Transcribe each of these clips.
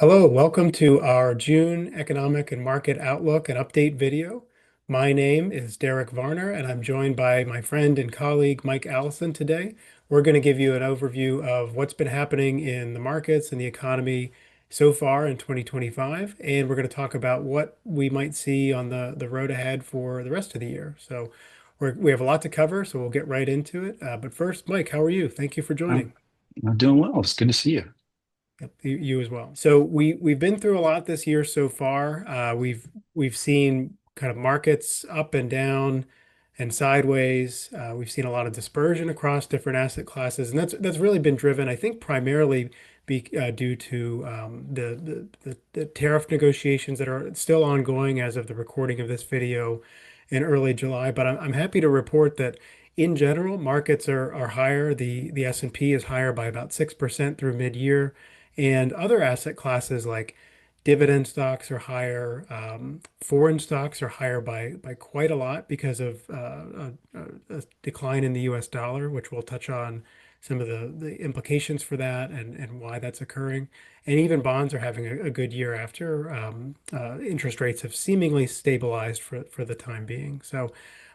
Hello, welcome to our June Economic and Market Outlook and Update video. My name is Derek Varner, and I'm joined by my friend and colleague Mike Allison today. We're going to give you an overview of what's been happening in the markets and the economy so far in 2025, and we're going to talk about what we might see on the road ahead for the rest of the year. So we have a lot to cover, so we'll get right into it. But first, Mike, how are you? Thank you for I'm, joining. I'm doing well. It's good to see you. Yep, you as well. So we've been through a lot this year so far. We've seen kind of markets up and down and sideways. We've seen a lot of dispersion across different asset classes, and that's really been driven, I think, primarily due to the tariff negotiations that are still ongoing as of the recording of this video in early July. But I'm happy to report that in general, markets are higher. The S&P is higher by about 6% through mid-year. And other asset classes like dividend stocks are higher. Foreign stocks are higher by quite a lot because of a decline in the US dollar, which we'll touch on some of the implications for that and why that's occurring. And even bonds are having a good year after interest rates have seemingly stabilized for the time being. So,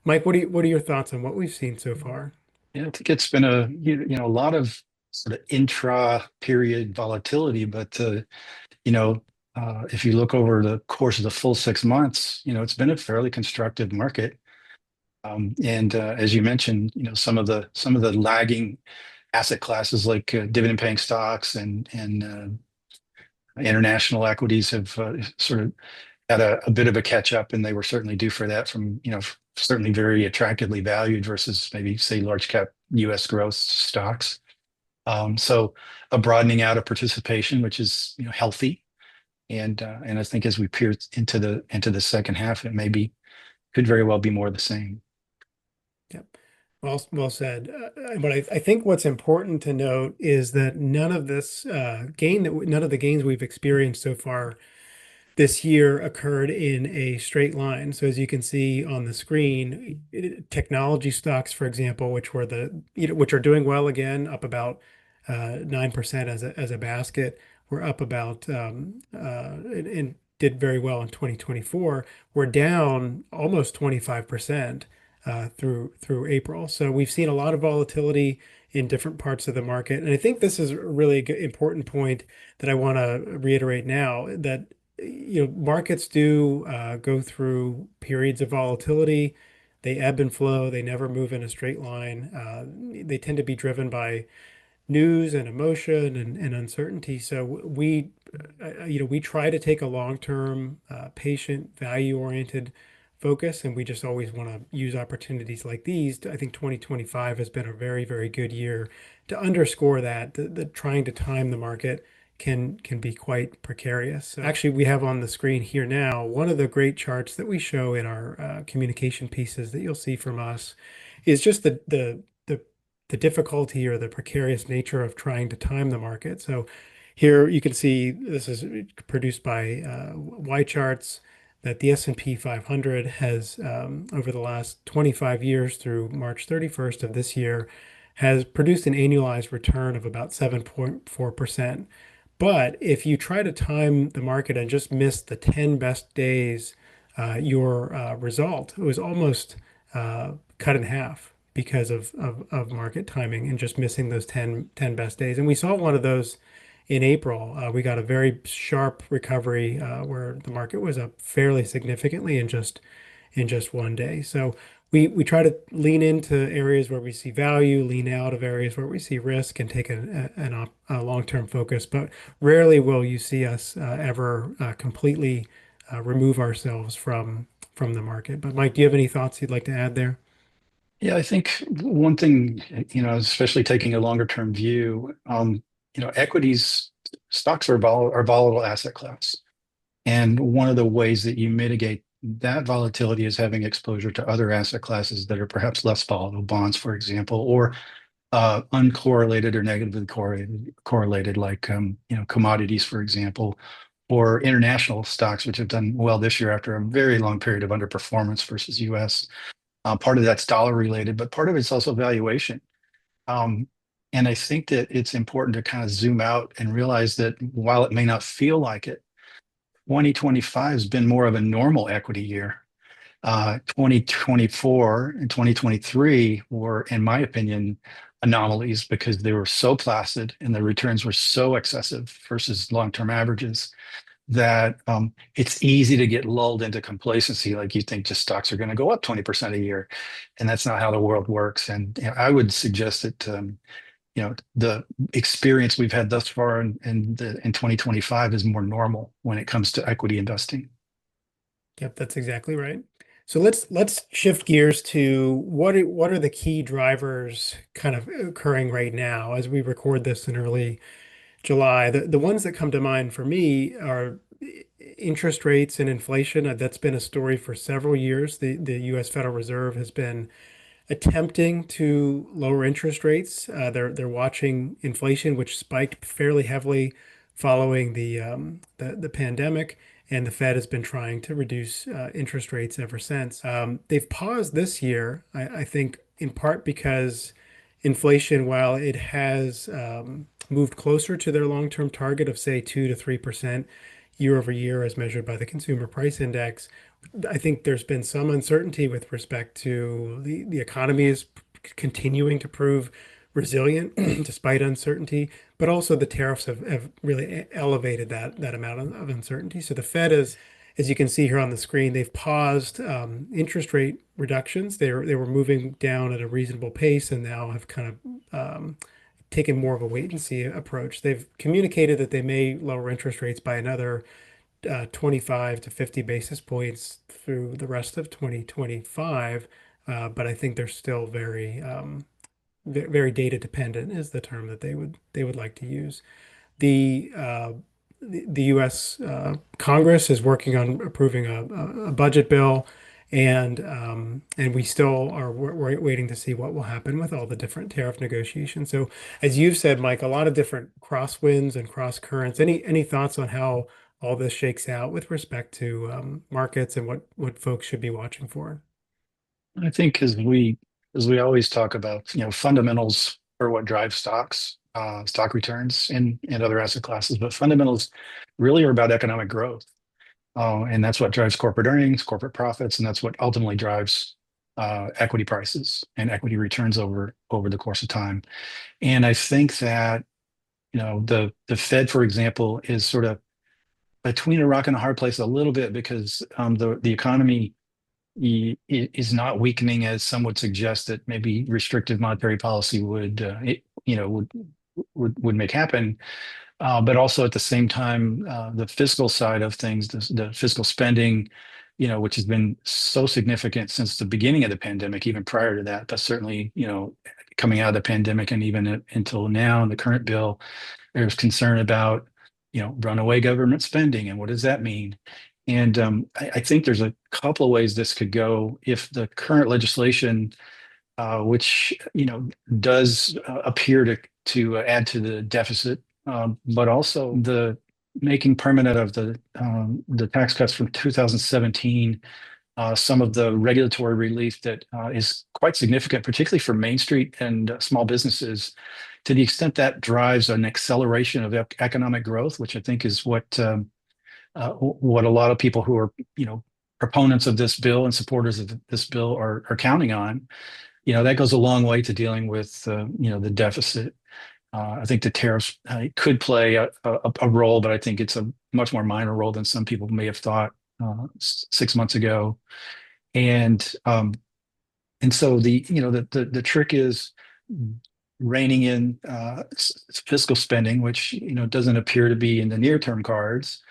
Mike, what are your thoughts on what we've seen so far? Yeah, I think it's been a lot of sort of intra-period volatility, but you know, if you look over the course of the full 6 months, it's been a fairly constructive market. And as you mentioned, some of the lagging asset classes like dividend-paying stocks and international equities have sort of had a bit of a catch up, and they were certainly due for that from, certainly very attractively valued versus maybe say large cap US growth stocks. So a broadening out of participation, which is, healthy. And I think as we peer into the second half, it could very well be more of the same. Yep. Well said. But I think what's important to note is that none of the gains we've experienced so far this year occurred in a straight line. So as you can see on the screen, technology stocks, for example, which are doing well again, up about 9% as a basket, were up about and did very well in 2024. We're down almost 25% through April. So we've seen a lot of volatility in different parts of the market. And I think this is a really important point that I want to reiterate now that markets do go through periods of volatility. They ebb and flow. They never move in a straight line. They tend to be driven by news and emotion and uncertainty. So we try to take a long-term, patient, value-oriented focus, and we just always want to use opportunities like these. I think 2025 has been a very, very good year to underscore that the trying to time the market can be quite precarious. So actually, we have on the screen here now one of the great charts that we show in our communication pieces that you'll see from us is just the difficulty or the precarious nature of trying to time the market. So here you can see this is produced by Y charts that the S&P 500 has over the last 25 years through March 31st of this year has produced an annualized return of about 7.4%. But if you try to time the market and just miss the 10 best days, your result was almost cut in half because of market timing and just missing those ten best days. And we saw one of those in April. We got a very sharp recovery where the market was up fairly significantly in just one day. So we try to lean into areas where we see value, lean out of areas where we see risk, and take a long-term focus. But rarely will you see us ever completely remove ourselves from the market. But Mike, do you have any thoughts you'd like to add there? Yeah, I think one thing, especially taking a longer term view, equities, stocks are volatile asset class. And one of the ways that you mitigate that volatility is having exposure to other asset classes that are perhaps less volatile, bonds, for example, or uncorrelated or negatively correlated like commodities, for example, or international stocks, which have done well this year after a very long period of underperformance versus US. Part of that's dollar related, but part of it's also valuation. Um, And I think that it's important to kind of zoom out and realize that while it may not feel like it, 2025 has been more of a normal equity year. 2024 and 2023 were, in my opinion, anomalies because they were so placid and the returns were so excessive versus long-term averages that it's easy to get lulled into complacency. Like you think just stocks are going to go up 20% a year. And that's not how the world works. And I would suggest that the experience we've had thus far in 2025 is more normal when it comes to equity investing. Yep, that's exactly right. So let's shift gears to what are the key drivers kind of occurring right now as we record this in early July. The ones that come to mind for me are interest rates and inflation. That's been a story for several years. The U.S. Federal Reserve has been attempting to lower interest rates. They're watching inflation, which spiked fairly heavily following the pandemic, and the Fed has been trying to reduce interest rates ever since. They've paused this year, I think, in part because inflation, while it has moved closer to their long-term target of say 2 to 3% year over year, as measured by the Consumer Price Index, I think there's been some uncertainty with respect to the economy is continuing to prove resilient despite uncertainty, but also the tariffs have really elevated that amount of uncertainty. So the Fed is, as you can see here on the screen, they've paused interest rate reductions. They were moving down at a reasonable pace and now have kind of taken more of a wait and see approach. They've communicated that they may lower interest rates by another 25 to 50 basis points through the rest of 2025. But I think they're still very data dependent is the term that they would like to use. The uh, the U.S. Congress is working on approving a budget bill, and we still are we're waiting to see what will happen with all the different tariff negotiations. So, as you've said, Mike, a lot of different crosswinds and cross currents. Any thoughts on how all this shakes out with respect to markets and what folks should be watching for? I think as we always talk about, fundamentals are what drive stocks, stock returns in other asset classes, but fundamentals really are about economic growth. And that's what drives corporate earnings, corporate profits, and that's what ultimately drives equity prices and equity returns over the course of time. And I think that, the Fed, for example, is sort of between a rock and a hard place a little bit because the economy is not weakening as some would suggest that maybe restrictive monetary policy would make happen. But also at the same time, the fiscal side of things, the fiscal spending, which has been so significant since the beginning of the pandemic, even prior to that, but certainly, coming out of the pandemic and even until now in the current bill, there's concern about, runaway government spending and what does that mean? And I think there's a couple of ways this could go if the current legislation, which does appear to add to the deficit, but also the making permanent of the tax cuts from 2017, some of the regulatory relief that is quite significant, particularly for Main Street and small businesses, to the extent that drives an acceleration of economic growth, which I think is what a lot of people who are proponents of this bill and supporters of this bill are counting on. That goes a long way to dealing with the deficit. I think the tariffs could play a role, but I think it's a much more minor role than some people may have thought 6 months ago. And so the trick is reining in fiscal spending, which doesn't appear to be in the near term cards.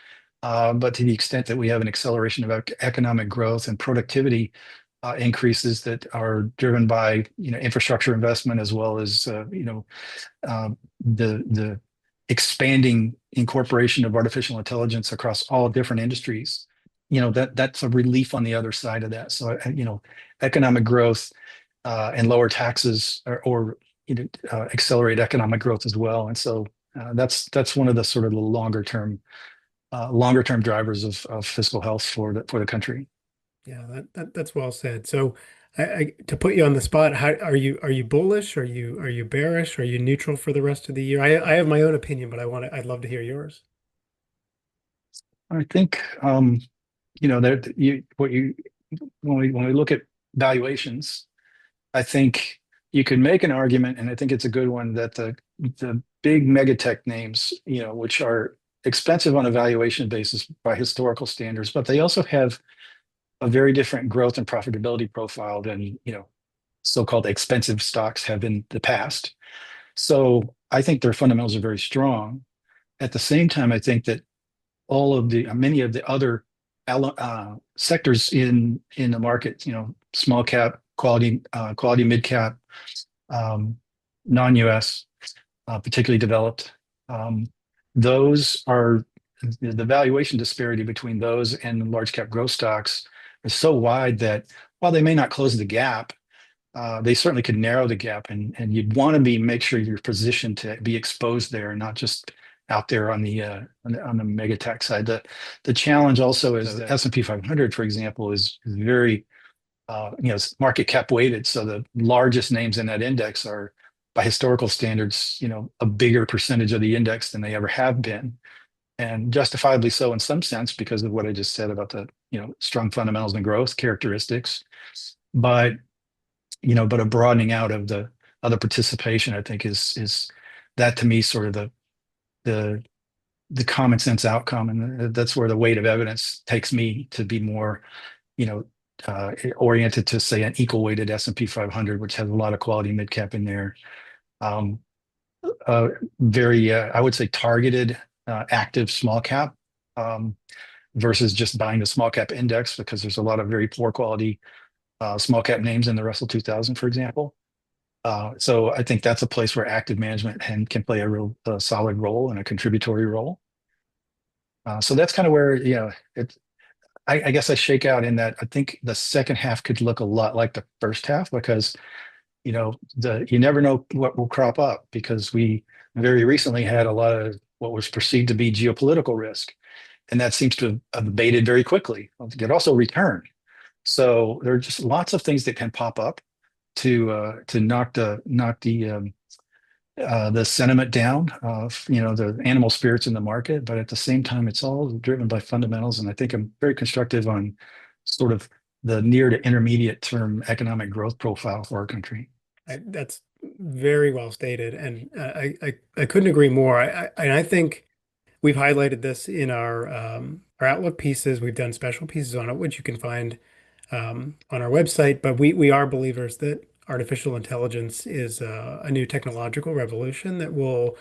But to the extent that we have an acceleration of economic growth and productivity increases that are driven by infrastructure investment as well as the expanding incorporation of artificial intelligence across all different industries, that's a relief on the other side of that. So economic growth and lower taxes or accelerate economic growth as well. And so that's one of the sort of the longer term drivers of fiscal health for the country. Yeah, that's well said. So To put you on the spot, how are you bullish? Are you bearish? Are you neutral for the rest of the year? I have my own opinion, but I'd love to hear yours. I think that you what you when we look at valuations, I think you can make an argument, and I think it's a good one, that the big megatech names, which are expensive on a valuation basis by historical standards, but they also have a very different growth and profitability profile than, so-called expensive stocks have in the past. So I think their fundamentals are very strong. At the same time, I think that many of the other sectors in the market, small cap, quality mid cap, um, non-US, particularly developed, um, those are the valuation disparity between those and large cap growth stocks is so wide that while they may not close the gap, they certainly could narrow the gap, and you'd want to make sure you're positioned to be exposed there, and not just out there on the mega tech side. The challenge also is the S&P 500, for example, is very it's market cap weighted. So the largest names in that index are, by historical standards, a bigger percentage of the index than they ever have been, and justifiably so in some sense because of what I just said about the strong fundamentals and growth characteristics. But but a broadening out of the other participation, I think, is that, to me, sort of the the common sense outcome, and that's where the weight of evidence takes me to be more, you know, oriented to, say, an equal weighted S&P 500, which has a lot of quality mid cap in there. Um, very, I would say, targeted, active small cap, um, versus just buying the small cap index, because there's a lot of very poor quality small cap names in the Russell 2000, for example. So I think that's a place where active management can play a real solid role and a contributory role. So that's kind of where, I guess I shake out in that I think the second half could look a lot like the first half, because you never know what will crop up, because we very recently had a lot of what was perceived to be geopolitical risk, and that seems to have abated very quickly. It also returned. So there are just lots of things that can pop up to knock the sentiment down, the animal spirits in the market. But at the same time, it's all driven by fundamentals, and I think I'm very constructive on sort of the near to intermediate term economic growth profile for our country. That's very well stated, and I couldn't agree more. I think we've highlighted this in our Outlook pieces. We've done special pieces on it, which you can find on our website. But we are believers that artificial intelligence is a new technological revolution that will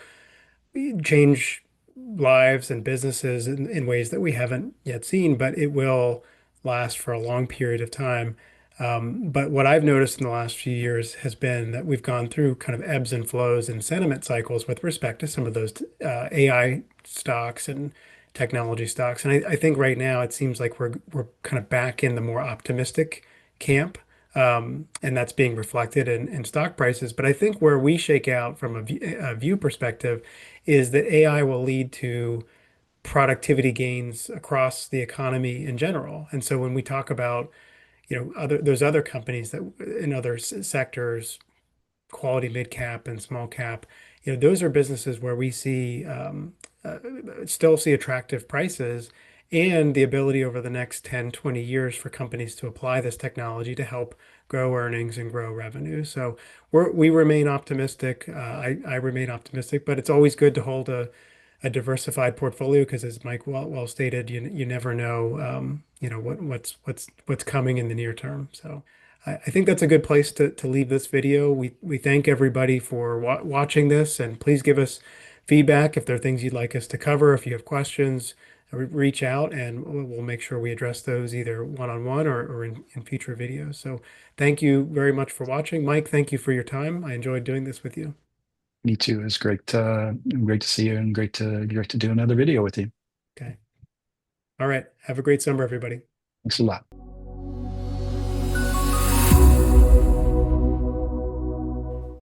change lives and businesses in ways that we haven't yet seen, but it will last for a long period of time. But what I've noticed in the last few years has been that we've gone through kind of ebbs and flows and sentiment cycles with respect to some of those AI stocks and technology stocks. And I think right now it seems like we're kind of back in the more optimistic camp. And that's being reflected in stock prices. But I think where we shake out from a view perspective is that AI will lead to productivity gains across the economy in general. And so when we talk about, those other companies that in other sectors, quality mid cap and small cap, those are businesses where we see still see attractive prices and the ability over the next 10, 20 years for companies to apply this technology to help grow earnings and grow revenue. So we remain optimistic. I remain optimistic, but it's always good to hold a diversified portfolio because, as Mike well stated, you never know, what's coming in the near term. So I think that's a good place to leave this video. We thank everybody for watching this, and please give us feedback if there are things you'd like us to cover. If you have questions, reach out and we'll make sure we address those either one-on-one or in future videos. So thank you very much for watching. Mike, thank you for your time. I enjoyed doing this with you. Me too. It's great to see you, and great to do another video with you. Okay. All right. Have a great summer, everybody. Thanks a lot.